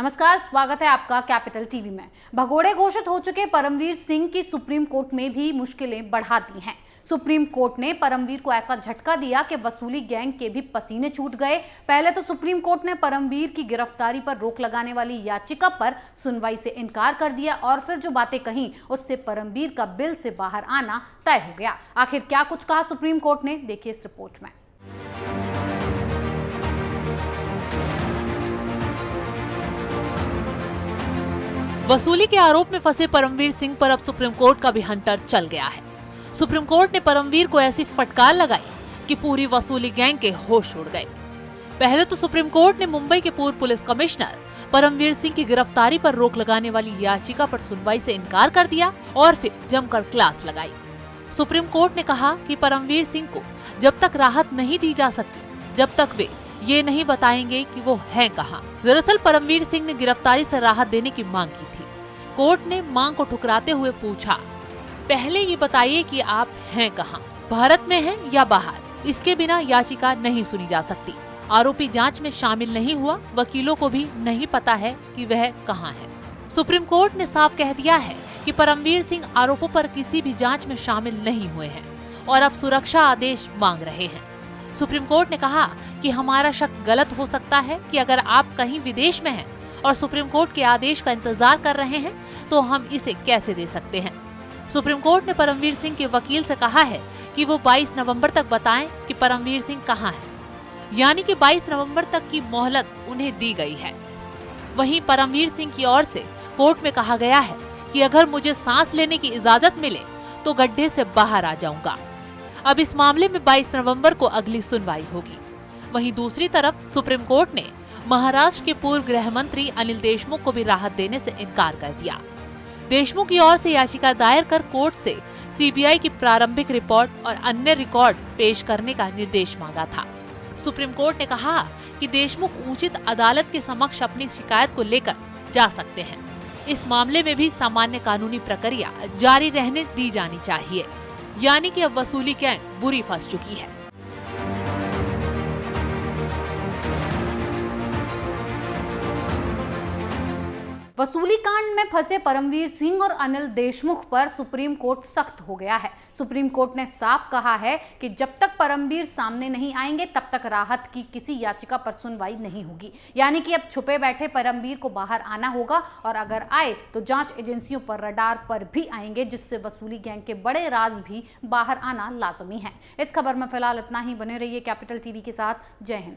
नमस्कार, स्वागत है आपका कैपिटल टीवी में। भगोड़े घोषित हो चुके परमवीर सिंह की सुप्रीम कोर्ट में भी मुश्किलें बढ़ा दी हैं। सुप्रीम कोर्ट ने परमवीर को ऐसा झटका दिया कि वसूली गैंग के भी पसीने छूट गए। पहले तो सुप्रीम कोर्ट ने परमवीर की गिरफ्तारी पर रोक लगाने वाली याचिका पर सुनवाई से इनकार कर दिया और फिर जो बातें कहीं उससे परमवीर का बिल से बाहर आना तय हो गया। आखिर क्या कुछ कहा सुप्रीम कोर्ट ने, देखिए इस रिपोर्ट में। वसूली के आरोप में फंसे परमवीर सिंह पर अब सुप्रीम कोर्ट का भी हंटर चल गया है। सुप्रीम कोर्ट ने परमवीर को ऐसी फटकार लगाई कि पूरी वसूली गैंग के होश उड़ गए। पहले तो सुप्रीम कोर्ट ने मुंबई के पूर्व पुलिस कमिश्नर परमवीर सिंह की गिरफ्तारी पर रोक लगाने वाली याचिका पर सुनवाई से इनकार कर दिया और फिर जमकर क्लास लगाई। सुप्रीम कोर्ट ने कहा कि परमवीर सिंह को जब तक राहत नहीं दी जा सकती, जब तक वे ये नहीं बताएंगे कि वो हैं कहां। दरअसल परमवीर सिंह ने गिरफ्तारी से राहत देने की मांग की थी। कोर्ट ने मांग को ठुकराते हुए पूछा, पहले ये बताइए कि आप हैं कहां, भारत में हैं या बाहर। इसके बिना याचिका नहीं सुनी जा सकती। आरोपी जांच में शामिल नहीं हुआ, वकीलों को भी नहीं पता है कि वह कहां है। सुप्रीम कोर्ट ने साफ कह दिया है कि परमवीर सिंह आरोपों पर किसी भी जांच में शामिल नहीं हुए हैं और अब सुरक्षा आदेश मांग रहे हैं। सुप्रीम कोर्ट ने कहा कि हमारा शक गलत हो सकता है कि अगर आप कहीं विदेश में हैं और सुप्रीम कोर्ट के आदेश का इंतजार कर रहे हैं तो हम इसे कैसे दे सकते हैं। सुप्रीम कोर्ट ने परमवीर सिंह के वकील से कहा है कि वो 22 नवंबर तक बताएं कि परमवीर सिंह कहां है, यानी कि 22 नवंबर तक की मोहलत उन्हें दी गई है। वहीं परमवीर सिंह की ओर से कोर्ट में कहा गया है कि अगर मुझे सांस लेने की इजाजत मिले तो गड्ढे से बाहर आ जाऊंगा। अब इस मामले में 22 नवंबर को अगली सुनवाई होगी। वहीं दूसरी तरफ सुप्रीम कोर्ट ने महाराष्ट्र के पूर्व गृह मंत्री अनिल देशमुख को भी राहत देने से इनकार कर दिया। देशमुख की ओर से याचिका दायर कर कोर्ट से सीबीआई की प्रारंभिक रिपोर्ट और अन्य रिकॉर्ड पेश करने का निर्देश मांगा था। सुप्रीम कोर्ट ने कहा कि देशमुख उचित अदालत के समक्ष अपनी शिकायत को लेकर जा सकते हैं। इस मामले में भी सामान्य कानूनी प्रक्रिया जारी रहने दी जानी चाहिए, यानी कि अब वसूली गैंग बुरी फंस चुकी है। वसूली कांड में फंसे परमवीर सिंह और अनिल देशमुख पर सुप्रीम कोर्ट सख्त हो गया है। सुप्रीम कोर्ट ने साफ कहा है कि जब तक परमवीर सामने नहीं आएंगे तब तक राहत की किसी याचिका पर सुनवाई नहीं होगी। यानी कि अब छुपे बैठे परमवीर को बाहर आना होगा और अगर आए तो जांच एजेंसियों पर रडार पर भी आएंगे, जिससे वसूली गैंग के बड़े राज भी बाहर आना लाजमी है। इस खबर में फिलहाल इतना ही। बने रहिए कैपिटल टीवी के साथ। जय हिंद।